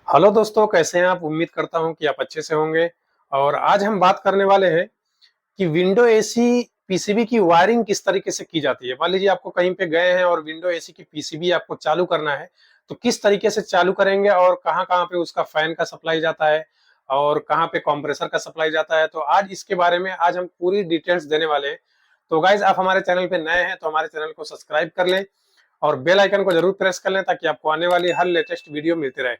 Hello दोस्तों, कैसे हैं आप? उम्मीद करता हूं कि आप अच्छे से होंगे। और आज हम बात करने वाले हैं कि विंडो एसी पीसीबी की वायरिंग किस तरीके से की जाती है। मान लीजिए आपको कहीं पे गए हैं और विंडो एसी की पीसीबी आपको चालू करना है, तो किस तरीके से चालू करेंगे और कहाँ-कहाँ पे उसका फैन का सप्लाई जाता है और कहाँ पे कंप्रेसर का सप्लाई जाता है। तो आज इसके बारे में आज हम पूरी डिटेल्स देने वाले हैं। तो गाइज, आप हमारे चैनल पे नए हैं तो हमारे चैनल को सब्सक्राइब कर लें और बेल आइकन को जरूर प्रेस कर लें ताकि आपको आने वाली हर लेटेस्ट वीडियो मिलती रहे।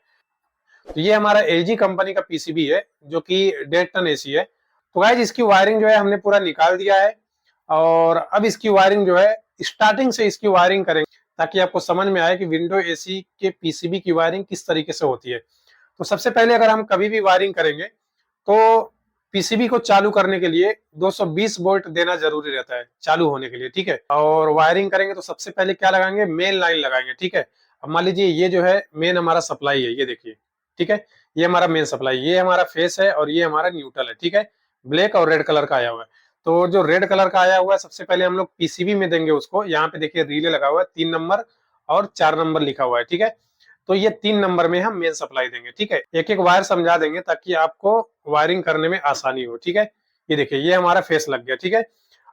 तो ये हमारा एलजी कंपनी का पीसीबी है जो कि 1.5 टन एसी है। तो गाइज, इसकी वायरिंग जो है हमने पूरा निकाल दिया है और अब इसकी वायरिंग जो है स्टार्टिंग से इसकी वायरिंग करेंगे ताकि आपको समझ में आए कि विंडो एसी के पीसीबी की वायरिंग किस तरीके से होती है। तो सबसे पहले अगर हम कभी भी वायरिंग करेंगे तो पीसीबी को चालू करने के लिए 220 वोल्ट देना जरूरी रहता है चालू होने के लिए, ठीक है। और वायरिंग करेंगे तो सबसे पहले क्या लगाएंगे, मेन लाइन लगाएंगे, ठीक है। अब मान लीजिए ये जो है मेन हमारा सप्लाई है, ये देखिए, ठीक है। ये हमारा मेन सप्लाई, ये हमारा फेस है और ये हमारा न्यूट्रल है, ठीक है। ब्लैक और रेड कलर का आया हुआ है। तो जो रेड कलर का आया हुआ है सबसे पहले हम लोग पीसीबी में देंगे उसको। यहाँ पे देखिए रिले लगा हुआ है, 3 नंबर और 4 नंबर लिखा हुआ है, ठीक है। तो ये 3 नंबर में हम मेन सप्लाई देंगे, ठीक है। एक एक वायर समझा देंगे ताकि आपको वायरिंग करने में आसानी हो, ठीक है। ये देखिए ये हमारा फेस लग गया, ठीक है।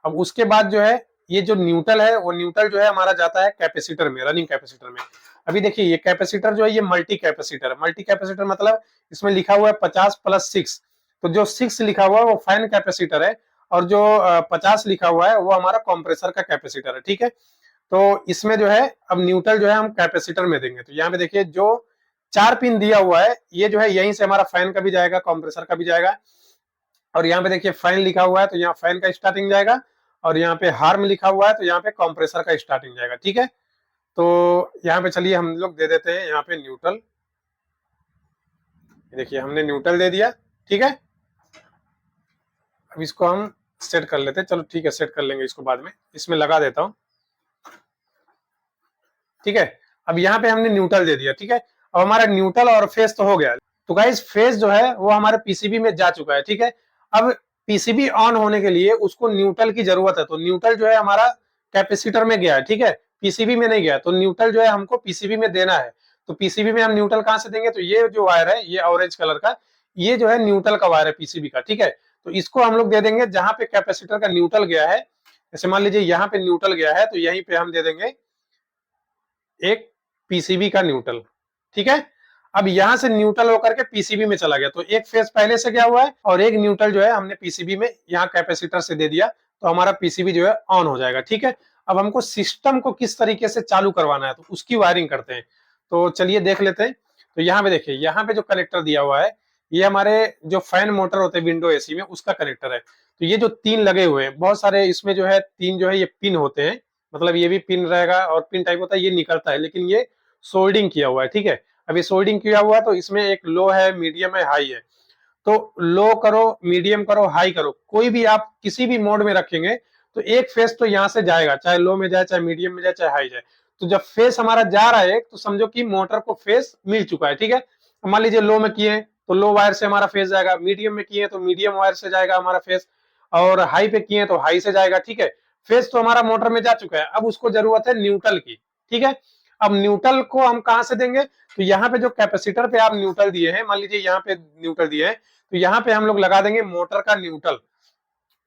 अब उसके बाद जो है ये जो न्यूट्रल है वो न्यूट्रल जो है हमारा जाता है कैपेसिटर में, रनिंग कैपेसिटर में। अभी देखिए ये कैपेसिटर जो है ये मल्टी कैपेसिटर है। मल्टी कैपेसिटर मतलब इसमें लिखा हुआ है 50+6। तो जो 6 लिखा हुआ है वो फैन कैपेसिटर है और जो 50 लिखा हुआ है वो हमारा कंप्रेसर का कैपेसिटर है, ठीक है। तो इसमें जो है अब न्यूट्रल जो है हम कैपेसिटर में देंगे। तो यहाँ पे देखिए जो 4 पिन दिया हुआ है ये जो है यहीं से हमारा फैन का भी जाएगा, कंप्रेसर का भी जाएगा। और यहाँ पे देखिए फैन लिखा हुआ है तो यहाँ फैन का स्टार्टिंग जाएगा और यहाँ पे हार्म लिखा हुआ है तो यहाँ पे कंप्रेसर का स्टार्टिंग जाएगा, ठीक है। तो यहाँ पे चलिए हम लोग दे देते हैं यहाँ पे न्यूट्रल। देखिए हमने न्यूट्रल दे दिया, ठीक है। अब इसको हम सेट कर लेते हैं। चलो ठीक है, सेट कर लेंगे इसको बाद में। इसमें लगा देता हूँ, ठीक है। अब यहाँ पे हमने न्यूट्रल दे दिया, ठीक है। अब हमारा न्यूट्रल और फेस तो हो गया। तो गाइस फेस जो है वो हमारे पीसीबी में जा चुका है, ठीक है। अब पीसीबी ऑन होने के लिए उसको न्यूट्रल की जरूरत है। तो न्यूट्रल जो है हमारा कैपेसिटर में गया है, ठीक है, पीसीबी में नहीं गया। तो न्यूट्रल जो है हमको पीसीबी में देना है। तो पीसीबी में हम न्यूट्रल कहां से देंगे, तो ये जो वायर है ये ऑरेंज कलर का, ये जो है न्यूट्रल का वायर है पीसीबी का, ठीक है। तो इसको हम लोग दे देंगे जहां पे कैपेसिटर का न्यूट्रल गया है। जैसे मान लीजिए यहाँ पे न्यूट्रल गया है तो यहीं पे हम दे देंगे एक पीसीबी का न्यूट्रल, ठीक है। अब यहां से न्यूट्रल होकर के पीसीबी में चला गया। तो एक फेज पहले से गया हुआ है और एक न्यूट्रल जो है हमने पीसीबी में यहाँ कैपेसिटर से दे दिया। तो हमारा पीसीबी जो है ऑन हो जाएगा, ठीक है। अब हमको सिस्टम को किस तरीके से चालू करवाना है तो उसकी वायरिंग करते हैं। तो चलिए देख लेते हैं। तो यहाँ पे देखिए, यहाँ पे जो कनेक्टर दिया हुआ है ये हमारे जो फैन मोटर होते हैं विंडो एसी में उसका कनेक्टर है। तो ये जो 3 लगे हुए हैं, बहुत सारे इसमें जो है 3 जो है ये पिन होते हैं। मतलब ये भी पिन रहेगा और पिन टाइप होता है, ये निकलता है, लेकिन ये सोल्डिंग किया हुआ है, ठीक है। अभी सोल्डिंग किया हुआ है तो इसमें एक लो है, मीडियम है, हाई है। तो लो करो, मीडियम करो, हाई करो, कोई भी आप किसी भी मोड में रखेंगे तो एक फेस तो यहाँ से जाएगा, चाहे लो में जाए, चाहे मीडियम में जाए, चाहे हाई जाए। तो जब फेस हमारा जा रहा है तो समझो कि मोटर को फेस मिल चुका है, ठीक है। मान लीजिए लो में किए तो लो वायर से हमारा फेस जाएगा, मीडियम में किए तो मीडियम वायर से जाएगा हमारा फेस, और हाई पे किए तो हाई से जाएगा, ठीक है। फेस तो हमारा मोटर में जा चुका है, अब उसको जरूरत है न्यूट्रल की, ठीक है। अब न्यूट्रल को हम कहां से देंगे, तो यहाँ पे जो कैपेसिटर पे आप न्यूट्रल दिए हैं, मान लीजिए यहाँ पे न्यूट्रल दिए हैं, तो यहाँ पे हम लोग लगा देंगे मोटर का न्यूट्रल।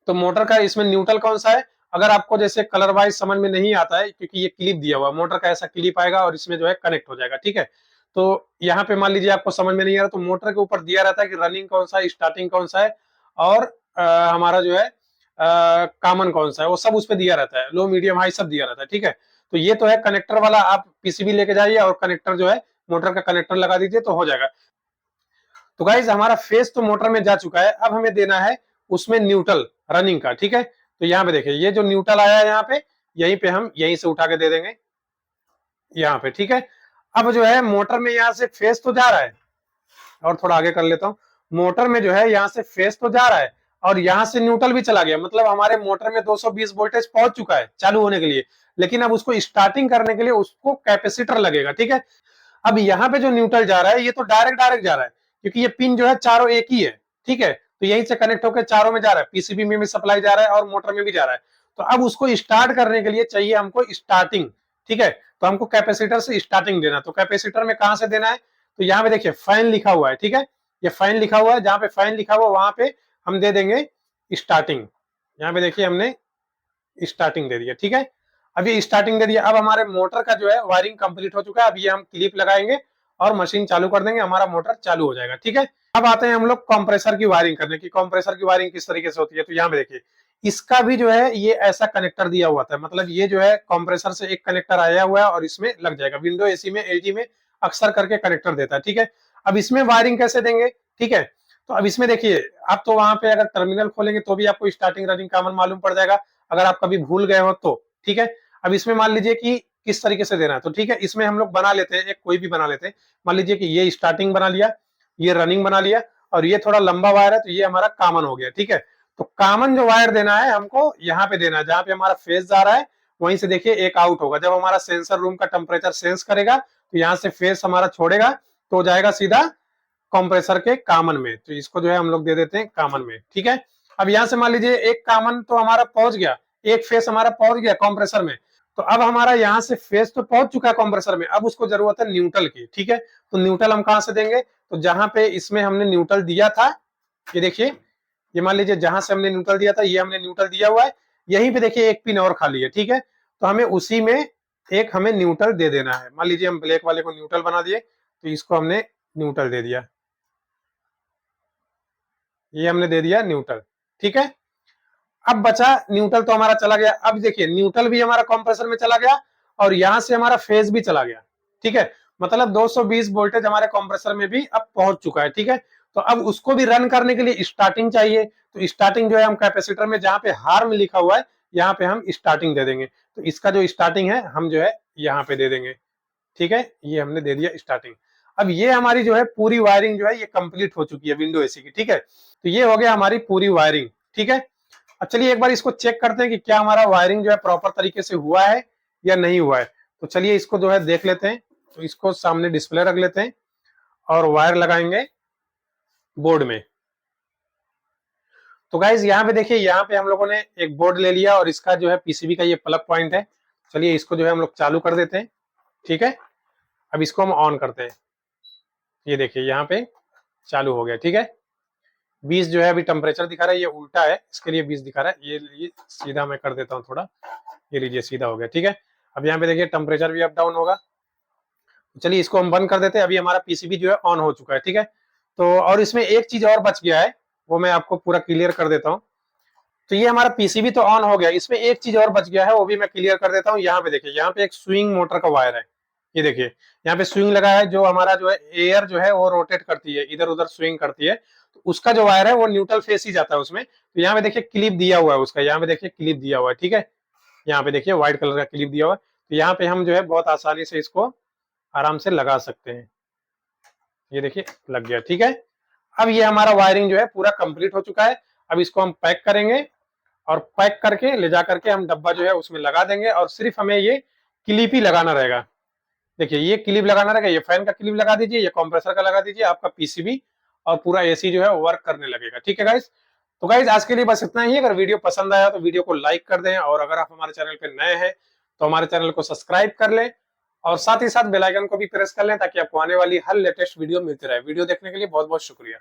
तो मोटर का इसमें न्यूट्रल कौन सा है, अगर आपको जैसे कलर वाइज समझ में नहीं आता है क्योंकि ये क्लिप दिया हुआ है, मोटर का ऐसा क्लिप आएगा और इसमें जो है कनेक्ट हो जाएगा, ठीक है। तो यहाँ पे मान लीजिए आपको समझ में नहीं आ रहा तो मोटर के ऊपर दिया रहता है कि रनिंग कौन सा है, स्टार्टिंग कौन सा है और हमारा जो है कॉमन कौन सा है, वो सब उस पर दिया रहता है, लो मीडियम हाई सब दिया रहता है, ठीक है। तो ये तो है कनेक्टर वाला, आप पीसीबी लेके जाइए और कनेक्टर जो है मोटर का कनेक्टर लगा दीजिए तो हो जाएगा। तो गाइज हमारा फेस तो मोटर में जा चुका है, अब हमें देना है उसमें न्यूट्रल रनिंग का, ठीक है। तो यहाँ पे देखिए ये जो न्यूट्रल आया है यहाँ पे, यहीं पे हम यहीं से उठा के दे देंगे यहाँ पे, ठीक है। अब जो है मोटर में यहाँ से फेस तो जा रहा है, और थोड़ा आगे कर लेता हूँ। मोटर में जो है यहाँ से फेस तो जा रहा है और यहाँ से न्यूट्रल भी चला गया, मतलब हमारे मोटर में 220 वोल्टेज पहुंच चुका है चालू होने के लिए। लेकिन अब उसको स्टार्टिंग करने के लिए उसको कैपेसिटर लगेगा, ठीक है। अब यहाँ पे जो न्यूट्रल जा रहा है ये तो डायरेक्ट डायरेक्ट जा रहा है क्योंकि ये पिन जो है चारों एक ही है, ठीक है। तो यहीं से कनेक्ट होकर चारों में जा रहा है, पीसीबी में भी सप्लाई जा रहा है और मोटर में भी जा रहा है। तो अब उसको स्टार्ट करने के लिए चाहिए हमको स्टार्टिंग, ठीक है। तो हमको कैपेसिटर से स्टार्टिंग देना, तो कैपेसिटर में कहां से देना है, तो यहाँ पे देखिए फैन लिखा हुआ है, ठीक है, ये फैन लिखा हुआ है, जहाँ पे फैन लिखा हुआ वहां पे हम दे देंगे स्टार्टिंग। यहाँ पे देखिए हमने स्टार्टिंग दे दिया, ठीक है। अभी स्टार्टिंग दे दिया, अब हमारे मोटर का जो है वायरिंग कंप्लीट हो चुका है। अब ये हम क्लिप लगाएंगे और मशीन चालू कर देंगे, हमारा मोटर चालू हो जाएगा, ठीक है। अब आते हैं हम लोग कंप्रेसर की वायरिंग करने की। कंप्रेसर की वायरिंग किस तरीके से होती है, तो यहाँ पे देखिए इसका भी जो है ये ऐसा कनेक्टर दिया हुआ था, मतलब ये जो है कंप्रेसर से एक कनेक्टर आया हुआ है और इसमें लग जाएगा। विंडो एसी में, एलजी में अक्सर करके कनेक्टर देता है, ठीक है। अब इसमें वायरिंग कैसे देंगे, ठीक है। तो अब इसमें देखिए आप तो वहां पे अगर टर्मिनल खोलेंगे तो भी आपको स्टार्टिंग रनिंग कॉमन मालूम पड़ जाएगा, अगर आप कभी भूल गए हो तो, ठीक है। अब इसमें मान लीजिए कि किस तरीके से देना है, तो ठीक है, इसमें हम लोग बना लेते हैं, एक कोई भी बना लेते हैं। मान लीजिए कि ये स्टार्टिंग बना लिया, ये रनिंग बना लिया, और ये थोड़ा लंबा वायर है तो ये हमारा कॉमन हो गया, ठीक है। तो कॉमन जो वायर देना है हमको यहाँ पे देना है, जहां पे हमारा फेज जा रहा है वहीं से देखिए एक आउट होगा। जब हमारा सेंसर रूम का टेम्परेचर सेंस करेगा तो यहाँ से फेज हमारा छोड़ेगा तो जाएगा सीधा कंप्रेसर के कॉमन में, तो इसको जो है हम लोग दे देते हैं कॉमन में, ठीक है। अब यहाँ से मान लीजिए एक कॉमन तो हमारा पहुंच गया, एक फेस हमारा पहुंच गया कंप्रेसर में, तो अब हमारा यहाँ से फेस तो पहुंच चुका है कंप्रेसर में, अब उसको जरूरत है न्यूट्रल की, ठीक है। तो न्यूट्रल हम कहां से देंगे, तो जहां पे इसमें हमने न्यूट्रल दिया था, ये देखिए, ये मान लीजिए जहां से हमने न्यूट्रल दिया था ये हमने न्यूट्रल दिया हुआ है, यहीं पे देखिए एक पिन और खाली है, ठीक है। तो हमें उसी में एक हमें न्यूट्रल दे देना है। मान लीजिए हम ब्लैक वाले को न्यूट्रल बना दिए, तो इसको हमने न्यूट्रल दे दिया, ये हमने दे दिया न्यूट्रल, ठीक है। अब बचा न्यूट्रल तो हमारा चला गया, अब देखिए न्यूट्रल भी हमारा कंप्रेसर में चला गया और यहां से हमारा फेज भी चला गया, ठीक है। मतलब 220 वोल्टेज हमारे कंप्रेसर में भी अब पहुंच चुका है, ठीक है। तो अब उसको भी रन करने के लिए स्टार्टिंग चाहिए, तो स्टार्टिंग जो है हम कैपेसिटर में जहां पे हार्म लिखा हुआ है यहाँ पे हम स्टार्टिंग दे देंगे। तो इसका जो स्टार्टिंग है हम जो है यहाँ पे दे देंगे, ठीक है, ये हमने दे दिया स्टार्टिंग। अब ये हमारी जो है पूरी वायरिंग जो है ये कंप्लीट हो चुकी है विंडो एसी की, ठीक है। तो ये हो गया हमारी पूरी वायरिंग, ठीक है। अब चलिए एक बार इसको चेक करते हैं कि क्या हमारा वायरिंग जो है प्रॉपर तरीके से हुआ है या नहीं हुआ है। तो चलिए इसको जो है देख लेते हैं। तो इसको सामने डिस्प्ले रख लेते हैं और वायर लगाएंगे बोर्ड में। तो गाइज यहाँ पे देखिए, यहाँ पे हम लोगों ने एक बोर्ड ले लिया और इसका जो है पीसीबी का ये प्लग पॉइंट है। चलिए इसको जो है हम लोग चालू कर देते हैं, ठीक है। अब इसको हम ऑन करते हैं, ये देखिए यहाँ पे चालू हो गया, ठीक है। 20 जो है अभी टेम्परेचर दिखा रहा है, ये उल्टा है, इसके लिए 20 दिखा रहा है, ये सीधा मैं कर देता हूँ थोड़ा, ये लीजिए सीधा हो गया, ठीक है। अब यहाँ पे देखिए टेम्परेचर भी अप डाउन होगा। चलिए इसको हम बंद कर देते हैं, अभी हमारा पीसीबी जो है ऑन हो चुका है, ठीक है। तो और इसमें एक चीज और बच गया है, वो मैं आपको पूरा क्लियर कर देता हूँ। तो ये हमारा पीसीबी तो ऑन हो गया, इसमें एक चीज और बच गया है, वो भी मैं क्लियर कर देता हूँ। यहाँ पे देखिए, यहाँ पे एक स्विंग मोटर का वायर है, ये देखिए यहाँ पे स्विंग लगा है, जो हमारा जो है एयर जो है वो रोटेट करती है, इधर उधर स्विंग करती है, तो उसका जो वायर है वो न्यूट्रल फेस ही जाता है उसमें। तो यहाँ पे देखिए क्लिप दिया हुआ है उसका, यहाँ पे देखिए क्लिप दिया हुआ है, ठीक है। यहाँ पे देखिए व्हाइट कलर का क्लिप दिया हुआ है, तो यहाँ पे हम जो है बहुत आसानी से इसको आराम से लगा सकते हैं। ये देखिए लग गया, ठीक है। अब ये हमारा वायरिंग जो है पूरा कंप्लीट हो चुका है। अब इसको हम पैक करेंगे और पैक करके ले जा करके हम डब्बा जो है उसमें लगा देंगे, और सिर्फ हमें ये क्लिप ही लगाना रहेगा। देखिए ये क्लिप लगाना रहेगा, ये फैन का क्लिप लगा दीजिए, ये कंप्रेसर का लगा दीजिए, आपका पीसीबी और पूरा एसी जो है वर्क करने लगेगा, ठीक है गाइस। तो गाइस आज के लिए बस इतना ही। अगर वीडियो पसंद आया तो वीडियो को लाइक कर दें, और अगर आप हमारे चैनल पे नए हैं तो हमारे चैनल को सब्सक्राइब कर लें, और साथ ही साथ बेल आइकन को भी प्रेस कर लें, ताकि आपको आने वाली हर लेटेस्ट वीडियो मिलती रहे। वीडियो देखने के लिए बहुत बहुत शुक्रिया।